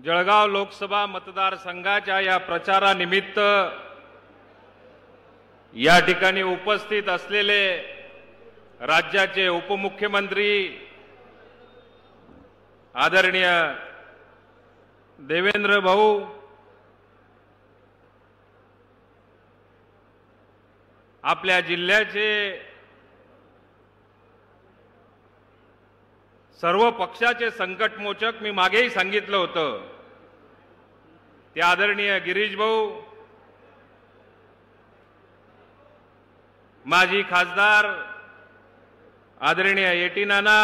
जळगाव लोकसभा मतदारसंघाच्या या प्रचारानिमित्त या ठिकाणी उपस्थित असलेले राज्याचे उपमुख्यमंत्री आदरणीय देवेंद्र भाऊ, आपल्या जिल्ह्याचे सर्व पक्षाचे संकटमोचक मी मागेही सांगितलं होतं ते आदरणीय गिरीश भाऊ, माजी खासदार आदरणीय येटी नाना,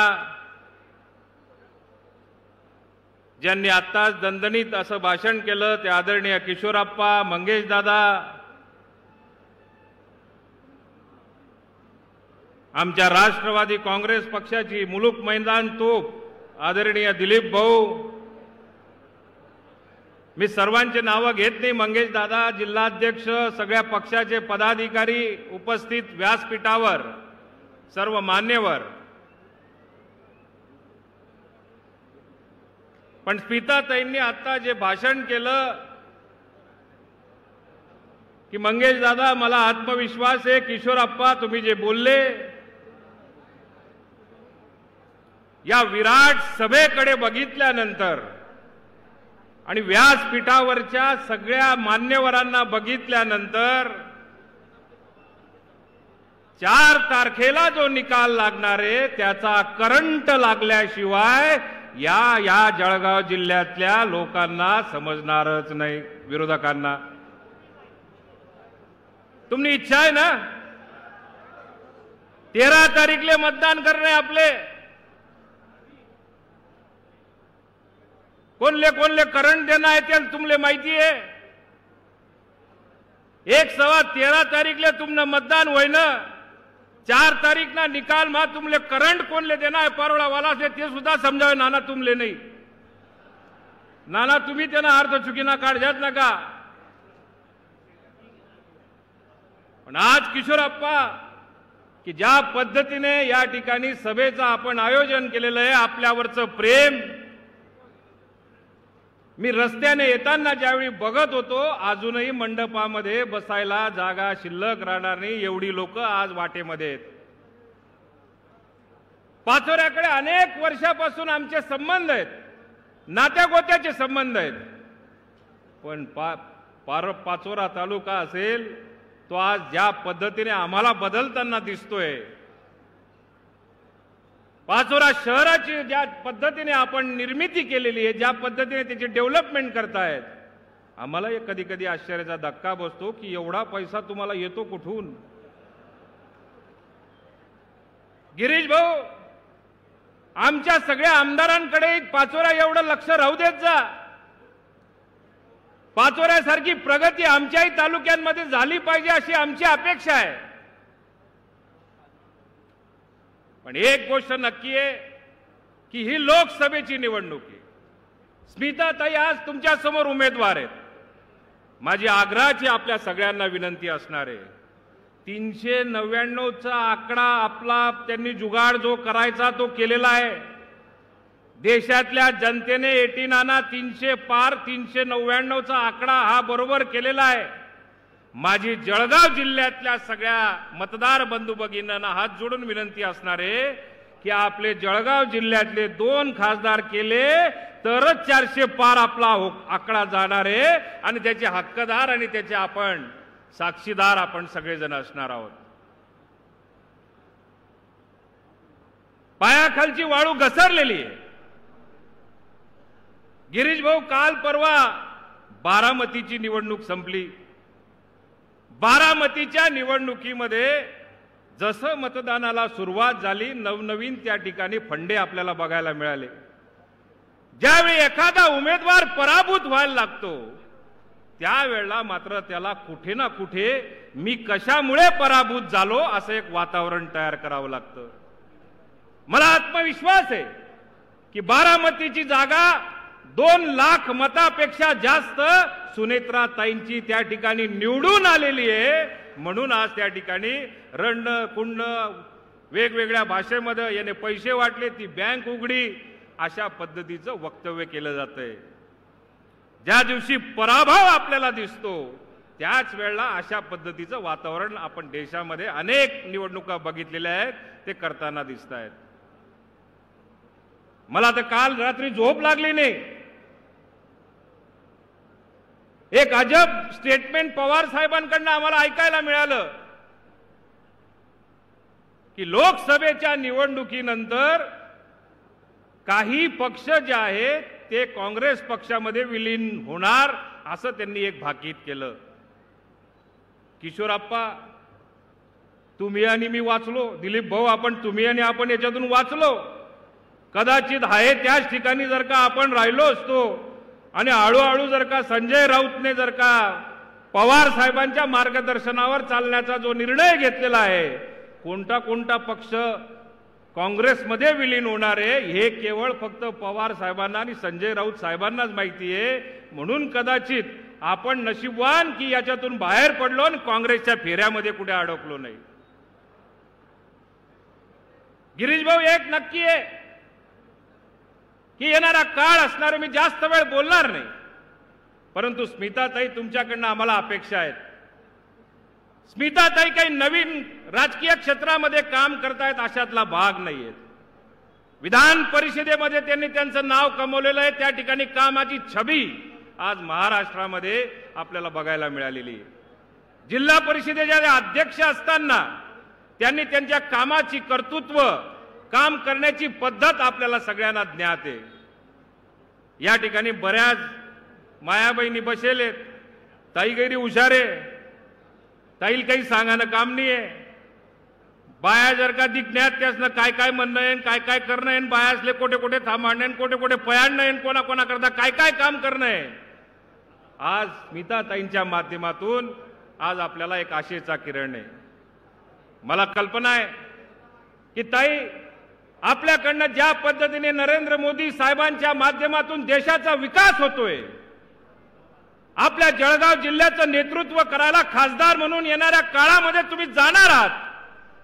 ज्यांनी आत्ताच दणदणीत असं भाषण केलं ते आदरणीय किशोरप्पा, मंगेश दादा, आमच्या राष्ट्रवादी काँग्रेस पक्षाची मुलूक मैदान तोप आदरणीय दिलीप भाऊ, मी सर्वांचे नावं घेत नाही, मंगेश दादा, जिल्हाध्यक्ष, सगळ्या पक्षाचे पदाधिकारी उपस्थित व्यासपीठावर, सर्व मान्यवर. पण स्मिताताईंनी आता जे भाषण केलं की मंगेश दादा मला आत्मविश्वास आहे, किशोरप्पा तुम्ही जे बोलले या विराट सभेकडे बघितल्यानंतर आणि व्यासपीठावरच्या सगळ्या मान्यवरांना बघितल्यानंतर 4 तारखेला जो निकाल लागणार आहे त्याचा करंट लागल्याशिवाय या जळगाव जिल्ह्यातल्या लोकांना समजणारच नाही. विरोधकांना तुमची इच्छा आहे ना 13 तारीखले मतदान करणे आपले, कोणले करंट देना आहे ते तुमले माहिती आहे. 1-13 तारीखले तुमने मतदान होय ना, 4 तारीख ना निकाल मा तुमले करंट कोणले देना आहे पारोळा वाला से ते सुद्धा समजावे. नाना तुमले नाही, नाना तुम्ही त्यांना अर्थ चुकीना काढजात नका. पण आज किशोरप्पा की ज्या पद्धतीने या ठिकाणी सभेचं आपण आयोजन केलेलं आहे, आपल्यावरचं प्रेम, मी रस्त्याने येताना ज्यावेळी बघत होतो अजूनही मंडपामध्ये बसायला जागा शिल्लक राहणार नाही एवढी लोक आज वाटेमध्ये आहेत. पाचोऱ्याकडे अनेक वर्षापासून आमचे संबंध आहेत, नात्यागोत्याचे संबंध आहेत. पण पाचोरा तालुका असेल तो आज ज्या पद्धतीने आम्हाला बदलताना दिसतोय, पाचोरा शहराची ज्या पद्धतीने आपण निर्मिती केलेली आहे, ज्या पद्धतीने त्याची डेव्हलपमेंट करतायत, आम्हाला कधी कधी आश्चर्याचा धक्का बसतो की एवढा पैसा तुम्हाला येतो कुठून. गिरीश भाऊ, आमच्या सगळ्या आमदारांकडे पाचोरा एवढं लक्ष राहू देत जा. पाचोऱ्यासारखी प्रगती आमच्याही तालुक्यांमध्ये झाली पाहिजे अशी आमची अपेक्षा आहे. पण एक गोष्ट नक्की आहे की ही लोकसभेची निवडणूक आहे. स्मिताताई आज तुमच्या समोर उमेदवार आहेत. माझी आग्रहाची आपल्या सगळ्यांना विनंती असणार आहे, 399चा आकडा आपला त्यांनी जुगाड जो करायचा तो केलेला आहे. देशातल्या जनतेने 300 पार 399चा आकडा हा बरोबर केलेला आहे. माझी जळगाव जिल्ह्यातल्या सगळ्या मतदार बंधू भगिनींना हात जोडून विनंती असणार आहे की आपले जळगाव जिल्ह्यातले 2 खासदार केले तरच 400 पार आपला आकडा जाणार आहे आणि त्याचे हक्कदार आणि त्याचे आपण साक्षीदार आपण सगळेजण असणार आहोत. पायाखालची वाळू घसरलेली आहे. गिरीश भाऊ, काल परवा बारामतीची निवडणूक संपली. बारामतीच्या निवडणुकीमध्ये जसं मतदानाला सुरुवात झाली, नवनवीन त्या ठिकाणी फंडे आपल्याला बघायला मिळाले. ज्यावेळी एखादा उमेदवार पराभूत व्हायला लागतो त्यावेळेला मात्र त्याला कुठे ना कुठे मी कशामुळे पराभूत झालो असं एक वातावरण तयार करावं लागतं. मला आत्मविश्वास आहे की बारामतीची जागा 2 लाख मतापेक्षा जास्त सुनेत्राताईंची त्या ठिकाणी निवडून आलेली आहे. म्हणून आज त्या ठिकाणी रण कुंड वेगवेगळ्या भाषेमध्ये याने पैसे वाटले, ती बँक उघडी, अशा पद्धतीचं वक्तव्य केलं जातंय. ज्या दिवशी पराभव आपल्याला दिसतो त्याच वेळेला अशा पद्धतीचं वातावरण आपण देशामध्ये अनेक निवडणुका बघितलेल्या आहेत, ते करताना दिसत आहेत. मला तर काल रात्री झोप लागली नाही. एक अजब स्टेटमेंट पवार साहेबांकडून आम्हाला ऐकायला मिळालं की लोकसभेच्या निवडणुकीनंतर काही पक्ष जे आहेत ते काँग्रेस पक्षामध्ये विलीन होणार असं त्यांनी एक भाकीत केलं. किशोरप्पा, तुम्ही आणि मी वाचलो, दिलीप भाऊ आपण तुम्ही आणि आपण याच्यातून वाचलो. कदाचित आहे त्याच ठिकाणी जर का आपण राहिलो असतो आणि हळूहळू जर का संजय राऊतने जर का पवार साहेबांच्या मार्गदर्शनावर चालण्याचा जो निर्णय घेतलेला आहे, कोणता कोणता पक्ष काँग्रेसमध्ये विलीन होणार आहे हे केवळ फक्त पवार साहेबांना आणि संजय राऊत साहेबांनाच माहिती आहे. म्हणून कदाचित आपण नशीबवान की याच्यातून बाहेर पडलो आणि काँग्रेसच्या फेऱ्यामध्ये कुठे अडकलो नाही. गिरीश भाऊ, एक नक्की आहे की येणारा काळ असणार, मी जास्त वेळ बोलणार नाही, परंतु स्मिताताई तुमच्याकडनं आम्हाला अपेक्षा आहेत. स्मिताताई काही नवीन राजकीय क्षेत्रामध्ये काम करतायत अशातला भाग नाहीये. विधान परिषदेमध्ये त्यांनी त्यांचं नाव कमवलेलं आहे, त्या ठिकाणी कामाची छबी आज महाराष्ट्रामध्ये आपल्याला बघायला मिळालेली आहे. जिल्हा परिषदेच्या अध्यक्ष असताना त्यांनी त्यांच्या कामाची कर्तृत्व, काम करण्याची पद्धत आपल्याला सगळ्यांना ज्ञात आहे. या ठिकाणी बऱ्याच मायाबहिणी बसेलेत, ताई गैरी हुशारे, ताईल काही सांगानं काम नाहीये. बाया जर का दिज्ञात त्यासनं काय काय म्हणणं आहे, काय काय करणं आहे, बाया असले कोठे कोठे थांबणं, कोठे कोठे पयाणं आहे, कोणा कोणा करता काय काय काम करणं आहे. आज स्मिताताईंच्या माध्यमातून आज आपल्याला एक आशेचा किरण आहे. मला कल्पना आहे की ताई, आपल्याकडनं ज्या पद्धतीने नरेंद्र मोदी साहेबांच्या माध्यमातून देशाचा विकास होतोय, आपल्या जळगाव जिल्ह्याचं नेतृत्व करायला खासदार म्हणून येणाऱ्या काळामध्ये तुम्ही जाणार आहात,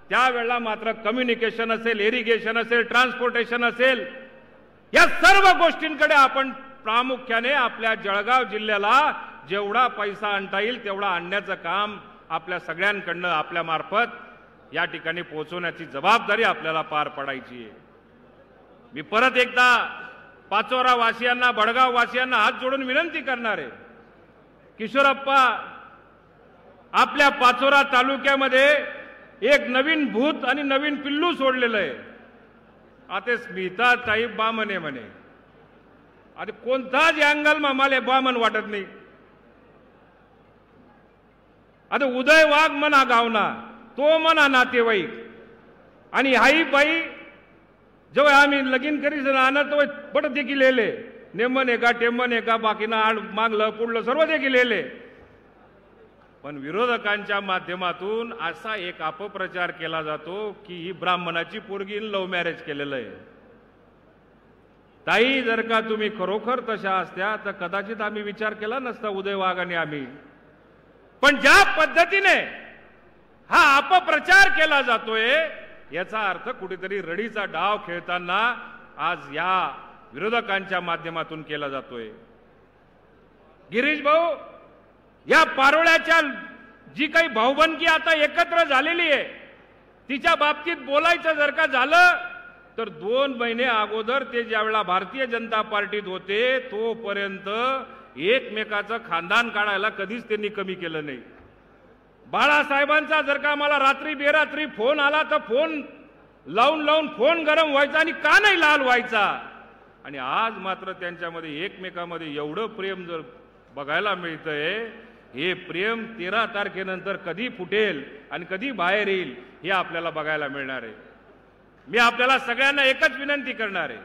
त्यावेळेला मात्र कम्युनिकेशन असेल, इरिगेशन असेल, ट्रान्सपोर्टेशन असेल, या सर्व गोष्टींकडे आपण प्रामुख्याने आपल्या जळगाव जिल्ह्याला जेवढा पैसा आणता येईल तेवढा आणण्याचं काम आपल्या सगळ्यांकडनं आपल्या मार्फत या ठिकाणी पोहोचवण्याची जबाबदारी आपल्याला पार पाडायची आहे. मी परत एकदा पाचोरा वासियांना, भडगाव वासियांना हात जोडून विनंती करणार आहे, किशोरप्पा, आपल्या पाचोरा तालुक्यामध्ये एक नवीन भूत आणि नवीन पिल्लू सोडलेलं आहे. आता स्मिताताई बामने म्हणे, आता कोणताच अँगल मला बामन वाटत नाही. आता उदय वाघ म्हणा गावना, तो म्हणा नातेवाईक, आणि हाई बाई जेव्हा आम्ही लगीन करीस राहणार तो बट देखील लेले, नेमन एका टेमन एका, बाकीना आड मागलं पुढलं सर्व देखील लेले. पण विरोधकांच्या माध्यमातून असा एक अपप्रचार केला जातो की ही ब्राह्मणाची पोरगी लव्ह मॅरेज केलेलं आहे. ताई, जर का तुम्ही खरोखर तशा असत्या तर कदाचित आम्ही विचार केला नसता, उदय वाघ आणि आम्ही. पण ज्या पद्धतीने हा अपप्रचार केला जातोय याचा अर्थ कुठेतरी रडीचा डाव खेळताना आज या विरोधकांच्या माध्यमातून केला जातोय. गिरीश भाऊ, या पारोळ्याच्या जी काही भाऊबंदकी आता एकत्र झालेली आहे तिच्या बाबतीत बोलायचं जर का झालं तर 2 महिने अगोदर ते ज्यावेळेला भारतीय जनता पार्टीत होते तोपर्यंत एकमेकाचं खानदान काढायला कधीच त्यांनी कमी केलं नाही. बाळासाहेबांचा जर का मला रात्री बेरात्री फोन आला तर फोन लावून लावून फोन गरम व्हायचा आणि का नाही लाल व्हायचा. आणि आज मात्र त्यांच्यामध्ये एकमेकांमध्ये एवढं प्रेम जर बघायला मिळतंय, हे प्रेम 13 तारखेनंतर कधी फुटेल आणि कधी बाहेर येईल हे आपल्याला बघायला मिळणार आहे. मी आपल्याला सगळ्यांना एकच विनंती करणार आहे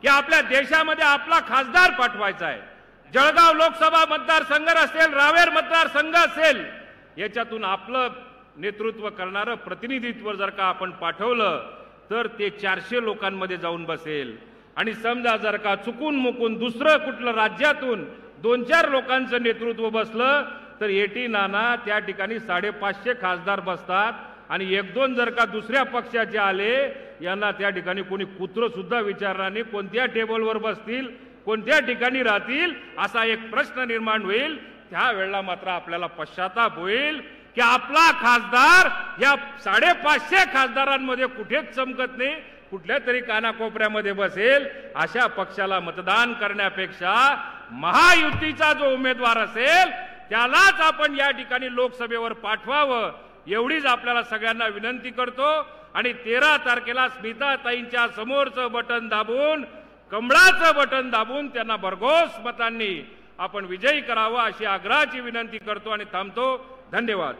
की आपल्या देशामध्ये आपला खासदार पाठवायचा आहे. जळगाव लोकसभा मतदारसंघ असेल, रावेर मतदारसंघ असेल, याच्यातून आपलं नेतृत्व करणारं प्रतिनिधित्व जर का आपण पाठवलं तर ते 400 लोकांमध्ये जाऊन बसेल. आणि समजा जर का चुकून मुकून दुसरं कुठलं राज्यातून 2-4 लोकांचं नेतृत्व बसलं तर एटी नाना त्या ठिकाणी 550 खासदार बसतात. आणि 1-2 जर का दुसऱ्या पक्षाचे आले यांना त्या ठिकाणी कोणी कुत्र सुद्धा विचारणार नाही, कोणत्या टेबलवर बसतील, कोणत्या ठिकाणी राहतील असा एक प्रश्न निर्माण होईल। त्यावेळेला मात्र आपल्याला पश्चाताप होईल की आपला खासदार या 550 खासदारांमध्ये कुठेच चमकत नाही, कुठल्या तरी कानाकोपऱ्यामध्ये बसेल। अशा पक्षाला मतदान करण्यापेक्षा महायुतीचा जो उमेदवार असेल त्यालाच आपण या ठिकाणी लोकसभेवर पाठवावं एवढीच आपल्याला सगळ्यांना विनंती करतो। आणि 13 तारखेला स्मिताताईंच्या समोरचं बटन दाबून, कमळाचं बटन दाबून त्यांना भरघोस मतांनी आपण विजयी करावं अशी आग्रहाची विनंती करतो आणि थांबतो। धन्यवाद।